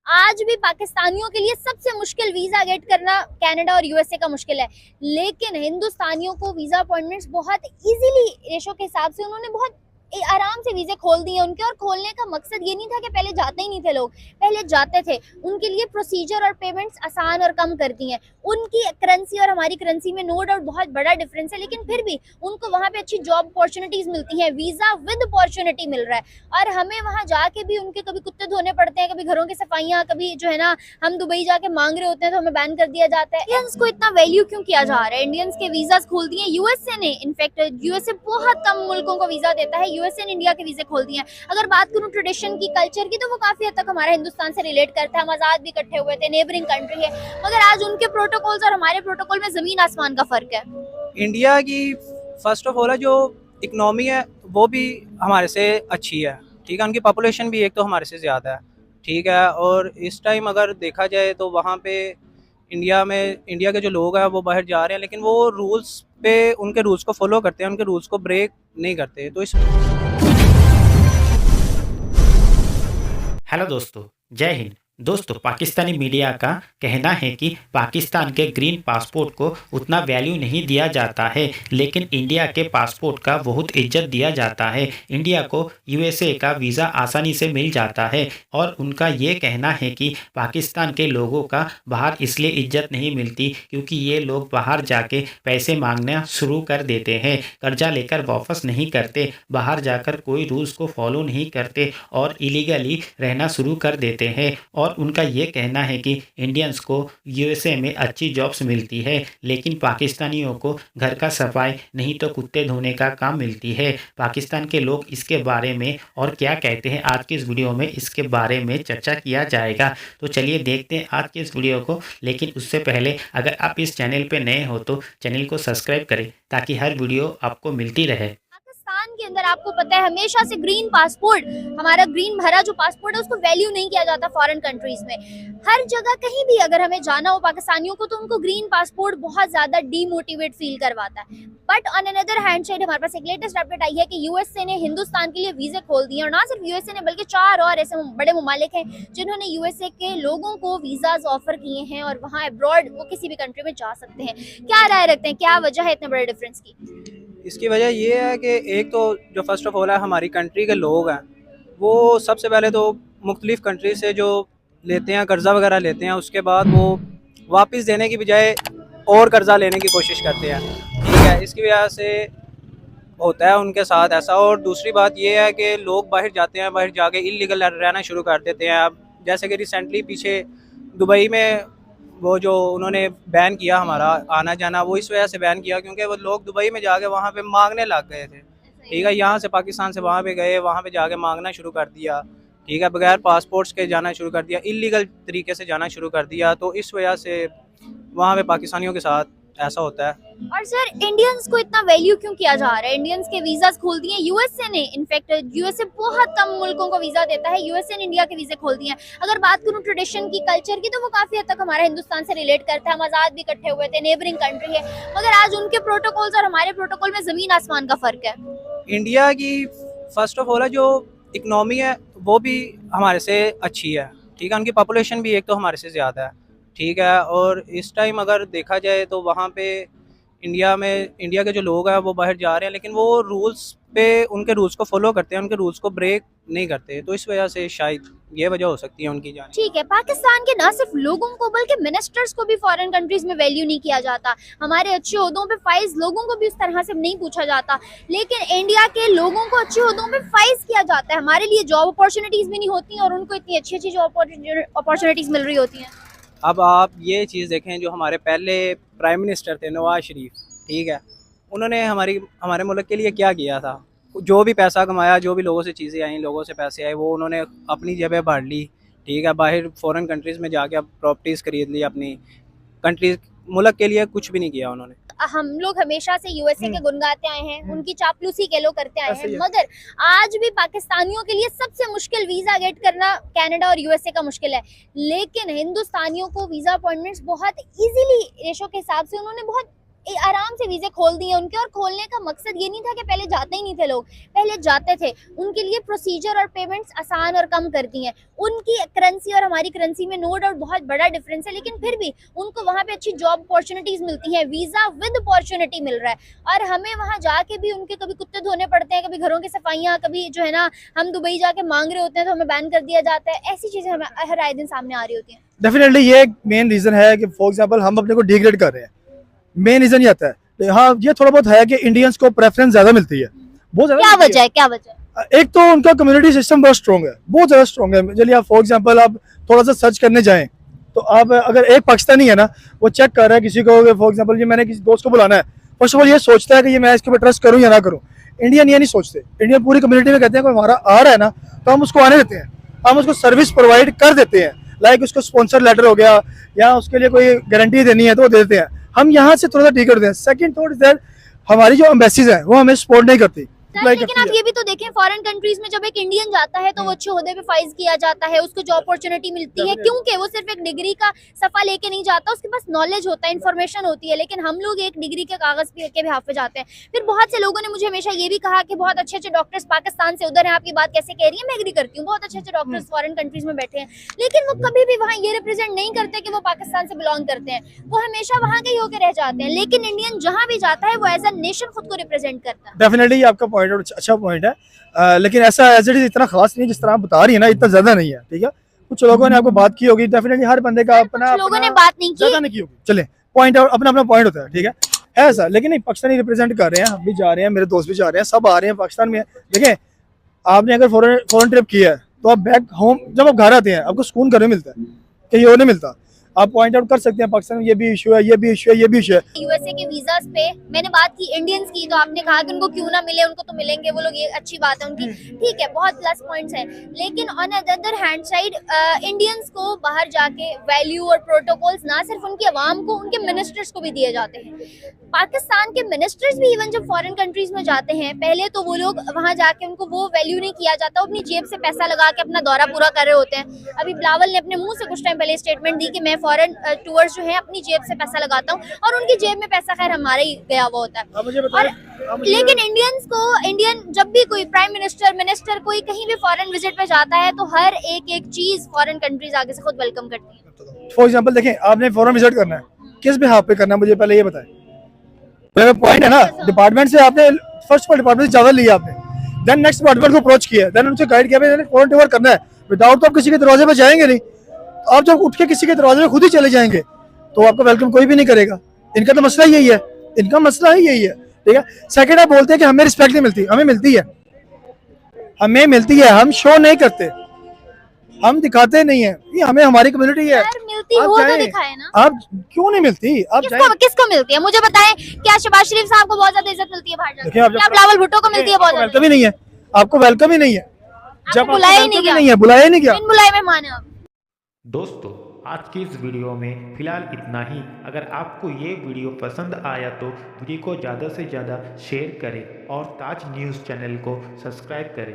आज भी पाकिस्तानियों के लिए सबसे मुश्किल वीजा गेट करना कनाडा और यूएसए का मुश्किल है, लेकिन हिंदुस्तानियों को वीजा अपॉइंटमेंट्स बहुत इजीली रेशो के हिसाब से उन्होंने बहुत आराम से वीजे खोल दिए उनके। और खोलने का मकसद ये नहीं था कि पहले जाते ही नहीं थे लोग, पहले जाते थे। उनके लिए प्रोसीजर और पेमेंट्स आसान और कम कर दी हैं। उनकी करेंसी और हमारी करेंसी में नो डाउट बहुत बड़ा डिफरेंस है, लेकिन फिर भी उनको वहाँ पे अच्छी जॉब अपॉर्चुनिटीज मिलती हैं, वीजा विद अपॉर्चुनिटी मिल रहा है। और हमें वहाँ जाके भी उनके कभी कुत्ते धोने पड़ते हैं, कभी घरों की सफाइयाँ, कभी जो है ना हम दुबई जाके मांग रहे होते हैं तो हमें बैन कर दिया जाता है। इंडियंस को इतना वैल्यू क्यों किया जा रहा है? इंडियंस के वीजा खोल दिए यूएसए ने। इनफैक्ट यूएसए बहुत कम मुल्कों को वीजा देता है, यूएसए ने इंडिया के वीजे खोल दिए हैं। अगर बात करूं ट्रेडिशन की, कल्चर की, तो वो काफी हद तक हमारा हिंदुस्तान से रिलेट करता है। हम आजाद भी इकट्ठे हुए थे, नेबरिंग कंट्री है, मगर आज उनके प्रोटोकॉल्स और हमारे प्रोटोकॉल में जमीन आसमान का फर्क है। इंडिया की फर्स्ट ऑफ ऑल है जो इकनॉमी है वो भी हमारे से अच्छी है, ठीक है। उनकी पॉपुलेशन भी एक तो हमारे से ज़्यादा है, ठीक है। और इस टाइम अगर देखा जाए तो वहाँ पे इंडिया के जो लोग हैं वो बाहर जा रहे हैं, लेकिन वो रूल्स पे उनके रूल्स को फॉलो करते हैं, उनके रूल्स को ब्रेक नहीं करते। तो इस हेलो दोस्तों, जय हिंद। दोस्तों, पाकिस्तानी मीडिया का कहना है कि पाकिस्तान के ग्रीन पासपोर्ट को उतना वैल्यू नहीं दिया जाता है, लेकिन इंडिया के पासपोर्ट का बहुत इज्जत दिया जाता है। इंडिया को यूएसए का वीज़ा आसानी से मिल जाता है और उनका ये कहना है कि पाकिस्तान के लोगों का बाहर इसलिए इज्जत नहीं मिलती क्योंकि ये लोग बाहर जाके पैसे मांगना शुरू कर देते हैं, कर्जा लेकर वापस नहीं करते, बाहर जाकर कोई रूल्स को फॉलो नहीं करते और इलीगली रहना शुरू कर देते हैं। और उनका ये कहना है कि इंडियंस को यूएसए में अच्छी जॉब्स मिलती है, लेकिन पाकिस्तानियों को घर का सफाई नहीं तो कुत्ते धोने का काम मिलती है। पाकिस्तान के लोग इसके बारे में और क्या कहते हैं, आज की इस वीडियो में इसके बारे में चर्चा किया जाएगा। तो चलिए देखते हैं आज की इस वीडियो को। लेकिन उससे पहले अगर आप इस चैनल पर नए हो तो चैनल को सब्सक्राइब करें ताकि हर वीडियो आपको मिलती रहे। पाकिस्तान के अंदर आपको पता है हमेशा से ग्रीन पासपोर्ट, हमारा ग्रीन भरा जो पासपोर्ट है उसको वैल्यू नहीं किया जाता फॉरेन कंट्रीज में। हर जगह कहीं भी अगर हमें जाना हो पाकिस्तानियों को तो उनको ग्रीन पासपोर्ट बहुत ज्यादा डीमोटिवेट फील करवाता है। But on another hand side हमारे पास एक लेटेस्ट अपडेट आई है कि यूएसए ने हिंदुस्तान के लिए वीजे खोल दिए। और ना सिर्फ यूएसए ने बल्कि 4 और ऐसे बड़े ममालिक हैं जिन्होंने यूएसए के लोगों को वीजाज ऑफर किए हैं और वहाँ अब्रॉड वो किसी भी कंट्री में जा सकते हैं। क्या राय रखते हैं, क्या वजह है इतने बड़े डिफरेंस की? इसकी वजह ये है कि एक तो जो फर्स्ट ऑफ ऑल है हमारी कंट्री के लोग हैं वो सबसे पहले तो मुख्तलिफ कंट्री से जो लेते हैं कर्ज़ा वगैरह लेते हैं, उसके बाद वो वापस देने की बजाय और कर्ज़ा लेने की कोशिश करते हैं, ठीक है। इसकी वजह से होता है उनके साथ ऐसा। और दूसरी बात ये है कि लोग बाहर जाते हैं, बाहर जाके इलीगल रहना शुरू कर देते हैं। अब जैसे कि रिसेंटली पीछे दुबई में वो जो उन्होंने बैन किया हमारा आना जाना, वो इस वजह से बैन किया क्योंकि वो लोग दुबई में जाके वहाँ पे मांगने लग गए थे, ठीक है। यहाँ से पाकिस्तान से वहाँ पे गए, वहाँ पे जाके मांगना शुरू कर दिया, ठीक है। बगैर पासपोर्ट्स के जाना शुरू कर दिया, इलीगल तरीके से जाना शुरू कर दिया। तो इस वजह से वहाँ पे पाकिस्तानियों के साथ ऐसा होता है। और सर, इंडियंस को इतना वैल्यू क्यों किया जा रहा है? इंडियंस के वीजास खोल दिए यूएसए ने। इनफैक्ट यूएसए बहुत कम मुल्कों को वीजा देता है, यूएसए ने इंडिया के वीजे खोल दिए हैं। अगर बात करूं ट्रेडिशन की, कल्चर की, तो वो काफी हद तक हमारा हिंदुस्तान से रिलेट करता है। हम आजाद भी इकट्ठे हुए थे, नेबरिंग कंट्री है, मगर आज उनके प्रोटोकॉल्स और हमारे प्रोटोकॉल में जमीन आसमान का फर्क है। इंडिया की फर्स्ट ऑफ ऑल है जो इकनॉमी है वो भी हमारे से अच्छी है, ठीक है। उनकी पॉपुलेशन भी एक तो हमारे से ज़्यादा है, ठीक है। और इस टाइम अगर देखा जाए तो वहाँ पे इंडिया के जो लोग हैं वो बाहर जा रहे हैं, लेकिन वो रूल्स पे उनके रूल्स को फॉलो करते हैं, उनके रूल्स को ब्रेक नहीं करते। तो इस वजह से शायद ये वजह हो सकती है उनकी जाने। ठीक है, पाकिस्तान के ना सिर्फ लोगों को बल्कि मिनिस्टर्स को भी फॉरेन कंट्रीज में वैल्यू नहीं किया जाता। हमारे अच्छे ओहदों पे फाइज लोगों को भी उस तरह से नहीं पूछा जाता, लेकिन इंडिया के लोगों को अच्छे ओहदों पे फाइज किया जाता है। हमारे लिए जॉब अपॉर्चुनिटीज भी नहीं होती और उनको इतनी अच्छी अच्छी जॉब अपॉर्चुनिटीज मिल रही होती हैं। अब आप ये चीज़ देखें, जो हमारे पहले प्राइम मिनिस्टर थे नवाज शरीफ, ठीक है, उन्होंने हमारे मुल्क के लिए क्या किया था? जो भी पैसा कमाया, जो भी लोगों से चीज़ें आई, लोगों से पैसे आए, वो उन्होंने अपनी जेबें भर ली, ठीक है। बाहर फॉरेन कंट्रीज़ में जाके अब प्रॉपर्टीज़ खरीद ली अपनी कंट्री, मुल्क के लिए कुछ भी नहीं किया उन्होंने। हम लोग हमेशा से यूएसए के गुण गाते आए हैं, उनकी चापलूसी के लोग करते आए हैं, मगर आज भी पाकिस्तानियों के लिए सबसे मुश्किल वीजा गेट करना कनाडा और यूएसए का मुश्किल है, लेकिन हिंदुस्तानियों को वीजा अपॉइंटमेंट्स बहुत इजीली रेशो के हिसाब से उन्होंने बहुत आराम से वीजे खोल दिए उनके, और खोलने का मकसद ये नहीं था कि पहले जाते ही नहीं थे लोग, पहले जाते थे। उनके लिए प्रोसीजर और पेमेंट्स आसान और कम कर दी हैं। उनकी करेंसी और हमारी करेंसी में नो डाउट बहुत बड़ा डिफरेंस है, लेकिन फिर भी उनको वहाँ पे अच्छी जॉब अपॉर्चुनिटीज मिलती हैं, वीजा विद अपॉर्चुनिटी मिल रहा है, और हमें वहाँ जाके भी उनके कभी कुत्ते धोने पड़ते हैं, कभी घरों की सफाइयाँ, कभी जो है ना हम दुबई जाके मांग रहे होते हैं तो हमें बैन कर दिया जाता है। ऐसी चीजें हमें हर आए दिन सामने आ रही होती हैं। डेफिनेटली ये एक मेन रीजन है कि फॉर एग्जांपल हम अपने को डिग्रेड कर रहे हैं, मेन रीजन ये आता है। हाँ, ये थोड़ा बहुत है कि इंडियंस को प्रेफरेंस ज्यादा मिलती है, बहुत ज्यादा। क्या वजह है, क्या वजह है? एक तो उनका कम्युनिटी सिस्टम बहुत स्ट्रॉन्ग है, बहुत ज्यादा स्ट्रॉन्ग है। चलिए आप फॉर एग्जांपल आप थोड़ा सा सर्च करने जाएं तो आप अगर एक पाकिस्तानी है ना, वो चेक कर रहा है किसी को, फॉर एग्जांपल ये मैंने किसी दोस्त को बुलाना है, फर्स्ट ऑफ ऑल ये सोचता है कि ये मैं इसके ऊपर ट्रस्ट करूं या ना करूं। इंडियन ये नहीं सोचते, इंडियन पूरी कम्युनिटी में कहते हैं कोई हमारा आ रहा है ना तो हम उसको आने देते हैं, हम उसको सर्विस प्रोवाइड कर देते हैं, लाइक उसको स्पॉन्सर लेटर हो गया या उसके लिए कोई गारंटी देनी है तो वो दे देते हैं। हम यहाँ से थोड़ा सा ठीक करते हैं। सेकंड थॉट इज दैट हमारी जो एम्बेसीज है वो हमें सपोर्ट नहीं करती। लेकिन आप ये भी तो देखें, फॉरेन कंट्रीज में जब एक इंडियन जाता है तो वो अच्छे ओहदे पे फाइज किया जाता है, उसको जॉब अपॉर्चुनिटी मिलती है, क्योंकि वो सिर्फ एक डिग्री का सफा लेके नहीं जाता, उसके पास नॉलेज होता है, इन्फॉर्मेशन होती है। लेकिन हम लोग एक डिग्री के कागज के बिहाफ पे जाते हैं। फिर बहुत से लोगों ने मुझे हमेशा ये भी कहा कि बहुत अच्छे अच्छे डॉक्टर्स पाकिस्तान से उधर हैं, आपकी बात कैसे कह रही है, मैं एग्री करती हूँ, बहुत अच्छे अच्छे डॉक्टर्स फॉरेन कंट्रीज में बैठे हैं, लेकिन वो कभी भी वहाँ ये रिप्रेजेंट नहीं करते कि वो पाकिस्तान से बिलोंग करते हैं, वो हमेशा वहाँ के ही होकर रह जाते हैं। लेकिन इंडियन जहाँ भी जाता है वो एज अ नेशन खुद को रिप्रेजेंट करता है। डेफिनेटली आपका पॉइंट अच्छा पॉइंट है, लेकिन ऐसा एज इट इज इतना खास नहीं जिस तरह आप बता रही है ना, इतना ज्यादा नहीं है। ठीक है, कुछ लोगों ने आपको बात की होगी, डेफिनेटली हर बंदे का अपना, लोगों ने बात नहीं ज्यादा नहीं की होगी। चले पॉइंट अपना अपना पॉइंट होता है, ठीक है ऐसा। लेकिन नहीं, पाकिस्तानी रिप्रेजेंट कर रहे हैं, हम भी जा रहे हैं, मेरे दोस्त भी जा रहे हैं, सब आ रहे हैं पाकिस्तान में। देखें, आपने अगर फॉरेन ट्रिप किया है तो आप बैक होम जब आप घर आते हैं आपको सुकून घर में मिलता है, कहीं और नहीं मिलता। आप पॉइंट आउट कर सकते हैं पाकिस्तान में ये भी इशू है, ये भी इशू है, ये भी इशू है। यूएसए के वीजास पे मैंने बात की इंडियंस की, तो आपने कहा कि उनको क्यों ना मिले, उनको तो मिलेंगे वो लोग, ये अच्छी बात है उनकी, ठीक है, बहुत प्लस पॉइंट्स हैं। लेकिन on other hand side Indians को बाहर जाके वैल्यू और प्रोटोकॉल्स ना सिर्फ उनकी आवाम को, उनके मिनिस्टर्स को भी दिए जाते हैं। पाकिस्तान के मिनिस्टर्स भी इवन जब फॉरेन कंट्रीज में जाते हैं, पहले तो वो लोग वहाँ जाके उनको वो वैल्यू नहीं किया जाता, वो अपनी जेब से पैसा लगा के अपना दौरा पूरा कर रहे होते हैं। अभी बिलावल ने अपने मुंह से कुछ टाइम पहले स्टेटमेंट दी कि मैं फॉरेन टूर्स जो है अपनी जेब से पैसा लगाता हूँ, और उनकी जेब में पैसा खैर हमारा ही गया हुआ होता है। लेकिन इंडियन जब भी कोई प्राइम मिनिस्टर कोई कहीं भी फॉरेन विजिट पे जाता है तो हर एक चीज फॉरेन कंट्रीज आगे से खुद वेलकम करती है। फॉर एग्जांपल देखें, आपने फॉरेन विजिट करना है, किस बिहाफ पे करना है मुझे पहले ये बताएं। पॉइंट है ना, डिपार्टमेंट से आपने फर्स्ट डिपार्टमेंट से ज्यादा लिया आपने, देन नेक्स्ट डिपार्टमेंट को अप्रोच किया, देन उनसे गाइड किया फॉरेन टूर करना है। विदाउट तो आप किसी के दरवाजे पे जाएंगे नहीं, आप जब उठ के किसी के दरवाजे पे खुद ही चले जाएंगे तो आपका वेलकम कोई भी नहीं करेगा। इनका तो मसला यही है, इनका मसला ही यही है, ठीक है। सेकंड आप बोलते हैं कि हमें रिस्पेक्ट नहीं मिलती, हमें मिलती है, हमें मिलती है, हम शो नहीं करते, हम दिखाते नहीं है, ये हमें हमारी कम्युनिटी है। मिलती हो तो दिखाए ना, आप क्यों नहीं मिलती? आप किसको मिलती है मुझे बताएं। क्या शहबाज शरीफ साहब को बहुत ज्यादा इज्जत मिलती है बाहर जाके? क्या बिलावल भुट्टो को मिलती है? बहुत वेलकम ही नहीं है, आपको वेलकम ही नहीं है, जब बुलाया ही नहीं है, बुलाया ही नहीं गया, बुलाए मेहमान है आप। दोस्तों, आज की इस वीडियो में फिलहाल इतना ही। अगर आपको ये वीडियो पसंद आया तो वीडियो को ज़्यादा से ज़्यादा शेयर करें और ताज न्यूज़ चैनल को सब्सक्राइब करें।